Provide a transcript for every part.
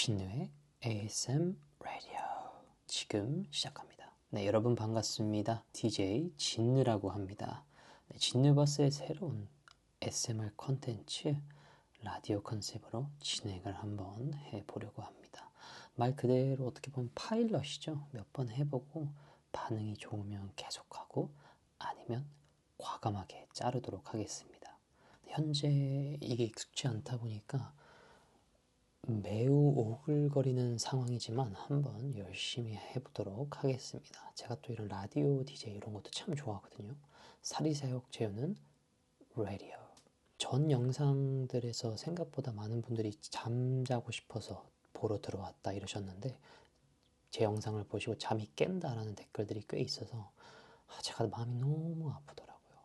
진우의 ASM 라디오 지금 시작합니다. 네, 여러분 반갑습니다. DJ 진우라고 합니다. 네, 진우버스의 새로운 ASMR 컨텐츠 라디오 컨셉으로 진행을 한번 해보려고 합니다. 말 그대로 어떻게 보면 파일럿이죠. 몇 번 해보고 반응이 좋으면 계속하고 아니면 과감하게 자르도록 하겠습니다. 현재 이게 익숙치 않다 보니까 매우 오글거리는 상황이지만 한번 열심히 해보도록 하겠습니다. 제가 또 이런 라디오 DJ 이런 것도 참 좋아하거든요. 사리사욕 재우는 라디오. 전 영상들에서 생각보다 많은 분들이 잠자고 싶어서 보러 들어왔다 이러셨는데 제 영상을 보시고 잠이 깬다라는 댓글들이 꽤 있어서 제가 마음이 너무 아프더라고요.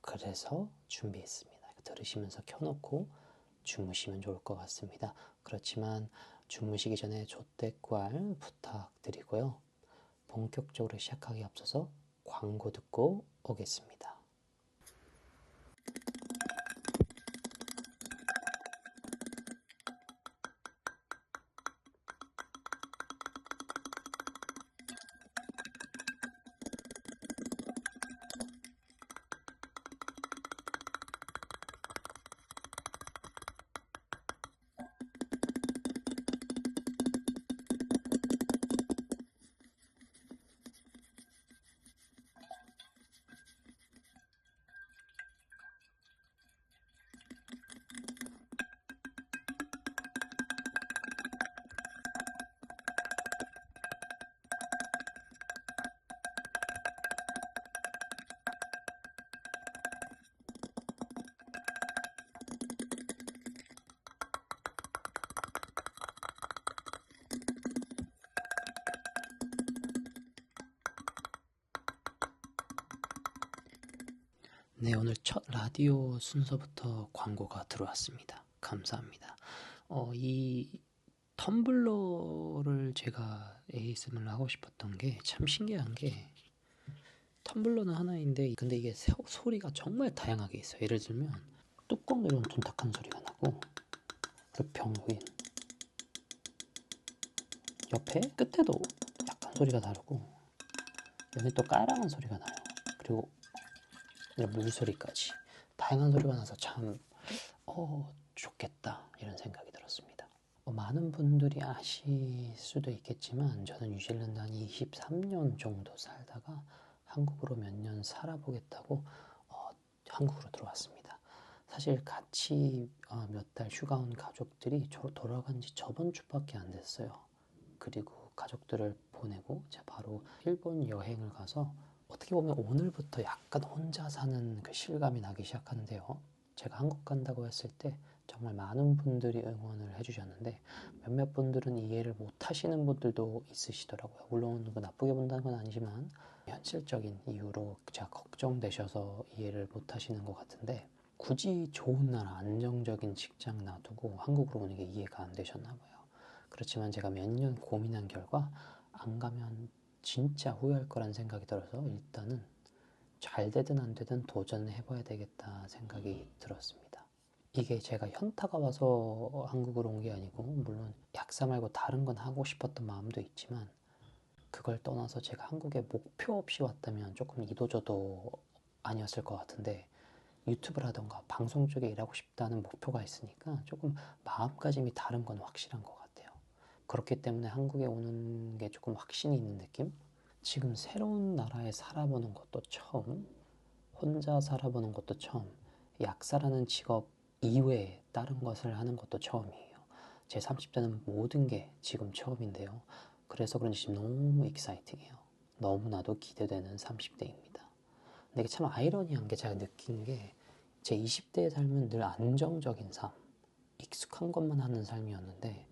그래서 준비했습니다. 들으시면서 켜놓고 주무시면 좋을 것 같습니다. 그렇지만 주무시기 전에 조댓말 부탁드리고요. 본격적으로 시작하기 앞서서 광고 듣고 오겠습니다. 네, 오늘 첫 라디오 순서부터 광고가 들어왔습니다. 감사합니다. 이 텀블러를 제가 ASMR을 하고 싶었던 게 참 신기한 게 텀블러는 하나인데 근데 이게 소리가 정말 다양하게 있어요. 예를 들면 뚜껑 내려온 둔탁한 소리가 나고 그리고 병 옆에 끝에도 약간 소리가 다르고 여기 또 까랑한 소리가 나요. 그리고 물소리까지 다양한 소리가 나서 참 좋겠다 이런 생각이 들었습니다. 많은 분들이 아실 수도 있겠지만 저는 뉴질랜드 한 23년 정도 살다가 한국으로 몇 년 살아보겠다고 한국으로 들어왔습니다. 사실 같이 몇 달 휴가 온 가족들이 돌아간 지 저번 주밖에 안 됐어요. 그리고 가족들을 보내고 제가 바로 일본 여행을 가서 어떻게 보면 오늘부터 약간 혼자 사는 그 실감이 나기 시작하는데요. 제가 한국 간다고 했을 때 정말 많은 분들이 응원을 해주셨는데 몇몇 분들은 이해를 못 하시는 분들도 있으시더라고요. 물론 나쁘게 본다는 건 아니지만 현실적인 이유로 제가 걱정되셔서 이해를 못 하시는 것 같은데 굳이 좋은 나라 안정적인 직장 놔두고 한국으로 오는 게 이해가 안 되셨나 봐요. 그렇지만 제가 몇 년 고민한 결과 안 가면 진짜 후회할 거란 생각이 들어서 일단은 잘 되든 안 되든 도전을 해봐야 되겠다 생각이 들었습니다. 이게 제가 현타가 와서 한국으로 온 게 아니고 물론 약사 말고 다른 건 하고 싶었던 마음도 있지만 그걸 떠나서 제가 한국에 목표 없이 왔다면 조금 이도저도 아니었을 것 같은데 유튜브를 하던가 방송 쪽에 일하고 싶다는 목표가 있으니까 조금 마음가짐이 다른 건 확실한 것 같아요. 그렇기 때문에 한국에 오는 게 조금 확신이 있는 느낌? 지금 새로운 나라에 살아보는 것도 처음, 혼자 살아보는 것도 처음, 약사라는 직업 이외에 다른 것을 하는 것도 처음이에요. 제 30대는 모든 게 지금 처음인데요. 그래서 그런지 지금 너무 익사이팅해요. 너무나도 기대되는 30대입니다. 근데 이게 참 아이러니한 게 제가 느낀 게 제 20대의 삶은 늘 안정적인 삶, 익숙한 것만 하는 삶이었는데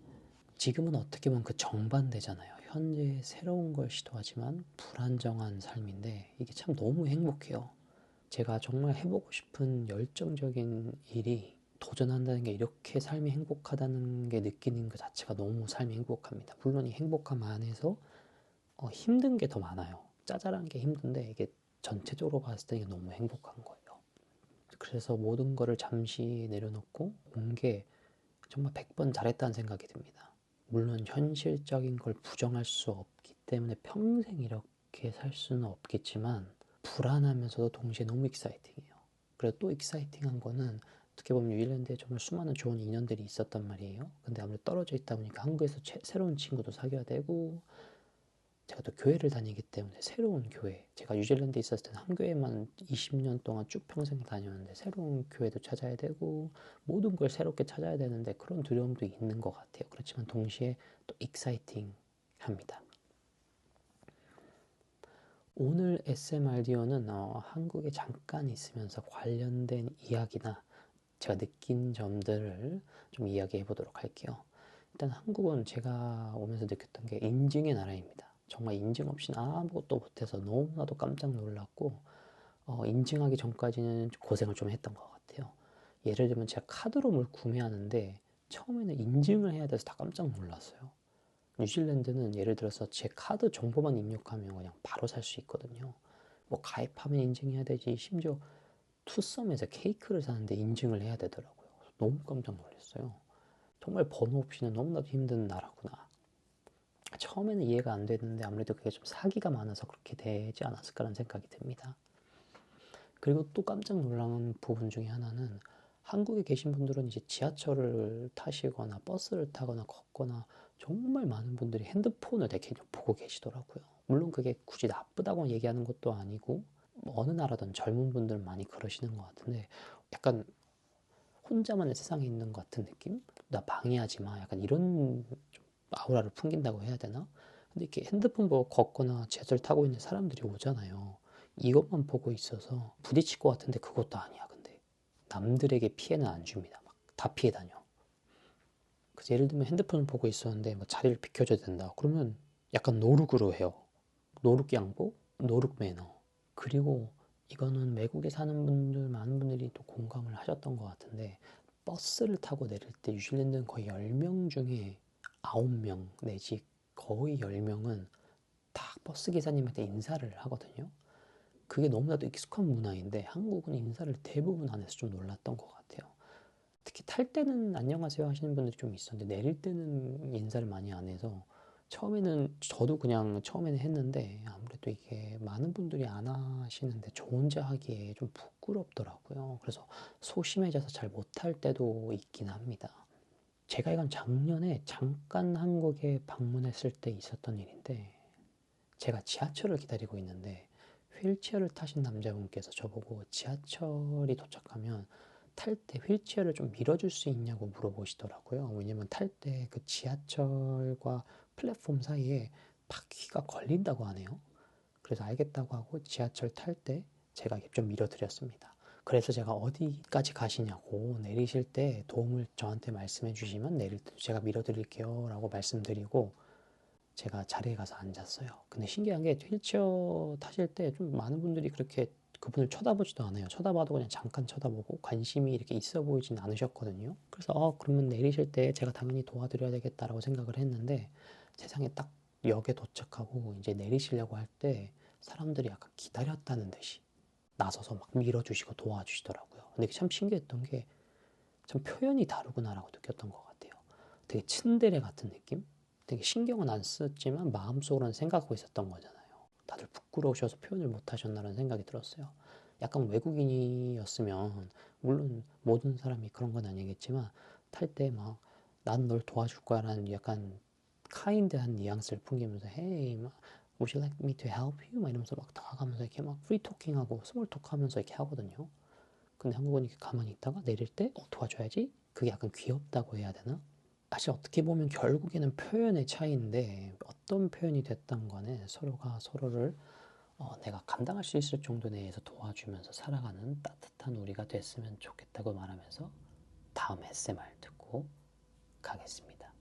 지금은 어떻게 보면 그 정반대잖아요. 현재 새로운 걸 시도하지만 불안정한 삶인데 이게 참 너무 행복해요. 제가 정말 해보고 싶은 열정적인 일이 도전한다는 게 이렇게 삶이 행복하다는 게 느끼는 그 자체가 너무 삶이 행복합니다. 물론 이 행복함 안에서 힘든 게 더 많아요. 짜잘한 게 힘든데 이게 전체적으로 봤을 때 이게 너무 행복한 거예요. 그래서 모든 거를 잠시 내려놓고 온 게 정말 100번 잘했다는 생각이 듭니다. 물론 현실적인 걸 부정할 수 없기 때문에 평생 이렇게 살 수는 없겠지만 불안하면서도 동시에 너무 익사이팅해요. 그리고 또 익사이팅한 거는 어떻게 보면 뉴질랜드에 정말 수많은 좋은 인연들이 있었단 말이에요. 근데 아무래도 떨어져 있다 보니까 한국에서 새로운 친구도 사귀어야 되고, 제가 또 교회를 다니기 때문에 새로운 교회, 제가 뉴질랜드에 있었을 때는 한 교회만 20년 동안 쭉 평생 다녔는데 새로운 교회도 찾아야 되고 모든 걸 새롭게 찾아야 되는데 그런 두려움도 있는 것 같아요. 그렇지만 동시에 또 익사이팅합니다. 오늘 SMRDO는 한국에 잠깐 있으면서 관련된 이야기나 제가 느낀 점들을 좀 이야기해 보도록 할게요. 일단 한국은 제가 오면서 느꼈던 게 인증의 나라입니다. 정말 인증 없이는 아무것도 못해서 너무나도 깜짝 놀랐고, 인증하기 전까지는 고생을 좀 했던 것 같아요. 예를 들면 제가 카드로 뭘 구매하는데 처음에는 인증을 해야 돼서 다 깜짝 놀랐어요. 뉴질랜드는 예를 들어서 제 카드 정보만 입력하면 그냥 바로 살 수 있거든요. 뭐 가입하면 인증해야 되지, 심지어 투썸에서 케이크를 사는데 인증을 해야 되더라고요. 너무 깜짝 놀랐어요. 정말 번호 없이는 너무나도 힘든 나라구나. 처음에는 이해가 안 됐는데 아무래도 그게 좀 사기가 많아서 그렇게 되지 않았을까라는 생각이 듭니다. 그리고 또 깜짝 놀란 부분 중에 하나는 한국에 계신 분들은 이제 지하철을 타시거나 버스를 타거나 걷거나 정말 많은 분들이 핸드폰을 되게 보고 계시더라고요. 물론 그게 굳이 나쁘다고 얘기하는 것도 아니고 뭐 어느 나라든 젊은 분들은 많이 그러시는 것 같은데 약간 혼자만의 세상에 있는 것 같은 느낌? 나 방해하지 마. 약간 이런 좀 아우라를 풍긴다고 해야 되나? 근데 이렇게 핸드폰 보고 걷거나 지하철 타고 있는 사람들이 오잖아요. 이것만 보고 있어서 부딪힐 것 같은데 그것도 아니야. 근데 남들에게 피해는 안 줍니다. 막 다 피해 다녀. 그래서 예를 들면 핸드폰을 보고 있었는데 뭐 자리를 비켜줘야 된다. 그러면 약간 노룩으로 해요. 노룩 양보, 노룩 매너. 그리고 이거는 외국에 사는 분들, 많은 분들이 또 공감을 하셨던 것 같은데, 버스를 타고 내릴 때 뉴질랜드는 거의 10명 중에 9명 내지 거의 10명은 다 버스 기사님한테 인사를 하거든요. 그게 너무나도 익숙한 문화인데 한국은 인사를 대부분 안 해서 좀 놀랐던 것 같아요. 특히 탈 때는 안녕하세요 하시는 분들이 좀 있었는데 내릴 때는 인사를 많이 안 해서 처음에는 저도 그냥 처음에는 했는데 아무래도 이게 많은 분들이 안 하시는데 저 혼자 하기에 좀 부끄럽더라고요. 그래서 소심해져서 잘 못할 때도 있긴 합니다. 제가 이건 작년에 잠깐 한국에 방문했을 때 있었던 일인데 제가 지하철을 기다리고 있는데 휠체어를 타신 남자분께서 저보고 지하철이 도착하면 탈 때 휠체어를 좀 밀어줄 수 있냐고 물어보시더라고요. 왜냐면 탈 때 그 지하철과 플랫폼 사이에 바퀴가 걸린다고 하네요. 그래서 알겠다고 하고 지하철 탈 때 제가 좀 밀어드렸습니다. 그래서 제가 어디까지 가시냐고 내리실 때 도움을 저한테 말씀해 주시면 내릴 때 제가 밀어드릴게요 라고 말씀드리고 제가 자리에 가서 앉았어요. 근데 신기한 게 휠체어 타실 때 좀 많은 분들이 그렇게 그분을 쳐다보지도 않아요. 쳐다봐도 그냥 잠깐 쳐다보고 관심이 이렇게 있어 보이진 않으셨거든요. 그래서 그러면 내리실 때 제가 당연히 도와드려야 되겠다라고 생각을 했는데 세상에 딱 역에 도착하고 이제 내리시려고 할 때 사람들이 약간 기다렸다는 듯이 나서서 막 밀어주시고 도와주시더라고요. 근데 참 신기했던 게 참 표현이 다르구나라고 느꼈던 것 같아요. 되게 츤데레 같은 느낌? 되게 신경은 안 썼지만 마음속으로는 생각하고 있었던 거잖아요. 다들 부끄러우셔서 표현을 못 하셨나라는 생각이 들었어요. 약간 외국인이었으면 물론 모든 사람이 그런 건 아니겠지만 탈 때 막 난 널 도와줄 거야 라는 약간 카인드한 뉘앙스를 풍기면서 Hey, would you like me to help you? 막 이러면서 막 다가가면서 이렇게 막 프리토킹하고 스몰톡 하면서 이렇게 하거든요. 근데 한국은 이렇게 가만히 있다가 내릴 때 도와줘야지? 그게 약간 귀엽다고 해야 되나? 사실 어떻게 보면 결국에는 표현의 차이인데 어떤 표현이 됐던 간에 서로가 서로를 내가 감당할 수 있을 정도 내에서 도와주면서 살아가는 따뜻한 우리가 됐으면 좋겠다고 말하면서 다음 SMR 듣고 가겠습니다.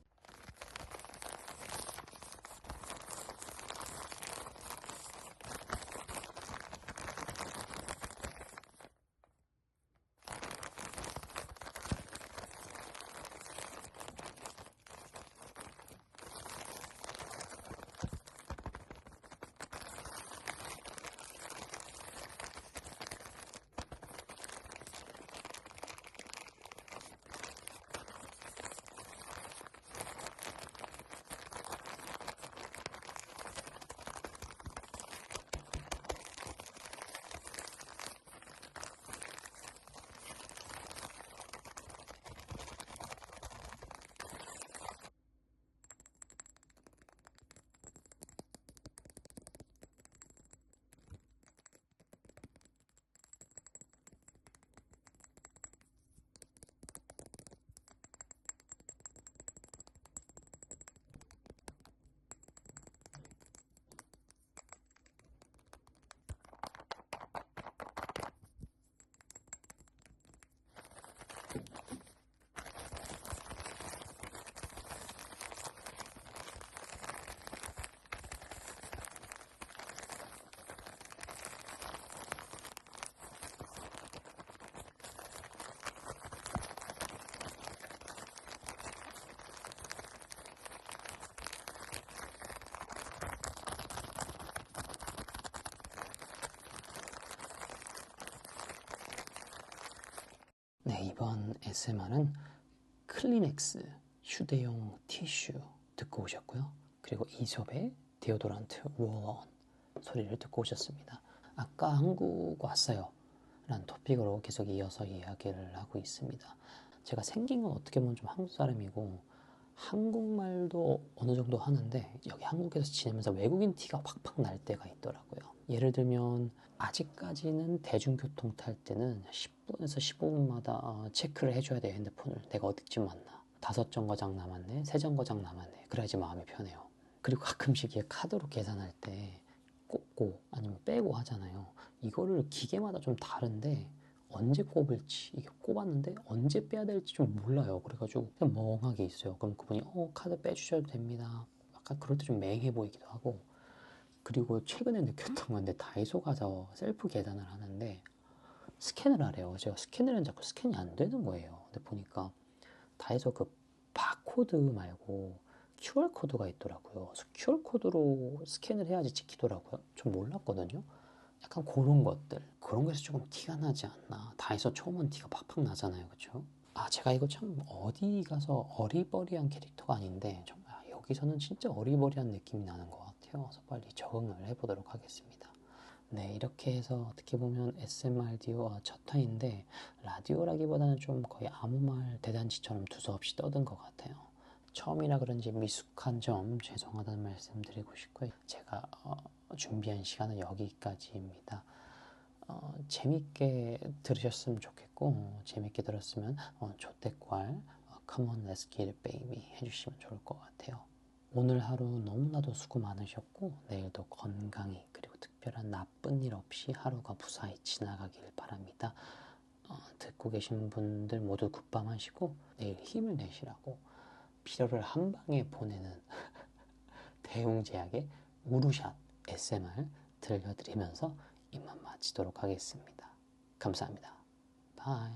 네, 이번 ASMR은 클리넥스 휴대용 티슈 듣고 오셨고요. 그리고 이솝의 데오도란트 롤온 소리를 듣고 오셨습니다. 아까 한국 왔어요 라는 토픽으로 계속 이어서 이야기를 하고 있습니다. 제가 생긴 건 어떻게 보면 좀 한국 사람이고 한국말도 어느 정도 하는데 여기 한국에서 지내면서 외국인 티가 팍팍 날 때가 있더라고요. 예를 들면 아직까지는 대중교통 탈 때는 10분에서 15분마다 체크를 해줘야 돼요. 핸드폰을. 내가 어디쯤 왔나, 5정거장 남았네, 3정거장 남았네. 그래야지 마음이 편해요. 그리고 가끔씩 카드로 계산할 때 꽂고 아니면 빼고 하잖아요. 이거를 기계마다 좀 다른데 언제 꼽을지, 이게 꼽았는데 언제 빼야 될지 좀 몰라요. 그래가지고 그냥 멍하게 있어요. 그럼 그분이 카드 빼주셔도 됩니다. 약간 그럴 때 좀 맹해 보이기도 하고. 그리고 최근에 느꼈던 건데 다이소 가서 셀프 계산을 하는데 스캔을 하래요. 제가 스캔을 했는데 자꾸 스캔이 안 되는 거예요. 근데 보니까 다이소 그 바코드 말고 QR코드가 있더라고요. 그래서 QR코드로 스캔을 해야지 찍히더라고요. 좀 몰랐거든요. 약간 그런 것들, 그런 거에서 조금 티가 나지 않나. 다이소 처음은 티가 팍팍 나잖아요. 그쵸? 아, 제가 이거 참 어디 가서 어리버리한 캐릭터가 아닌데 정말 여기서는 진짜 어리버리한 느낌이 나는 것 같아요. 그래서 빨리 적응을 해보도록 하겠습니다. 네, 이렇게 해서 어떻게 보면 SMRD와 첫 회인데 라디오라기보다는 좀 거의 아무 말 대잔치처럼 두서없이 떠든 것 같아요. 처음이라 그런지 미숙한 점 죄송하다는 말씀 드리고 싶고요. 제가 준비한 시간은 여기까지입니다. 재밌게 들으셨으면 좋겠고 재밌게 들었으면 조태괄 Come on let's get it baby 해주시면 좋을 것 같아요. 오늘 하루 너무나도 수고 많으셨고 내일도 건강히 그리고 특별한 나쁜 일 없이 하루가 무사히 지나가길 바랍니다. 듣고 계신 분들 모두 굿밤 하시고 내일 힘을 내시라고 피로를 한 방에 보내는 대웅제약의 우루샷 SMR 들려드리면서 이만 마치도록 하겠습니다. 감사합니다. 바이.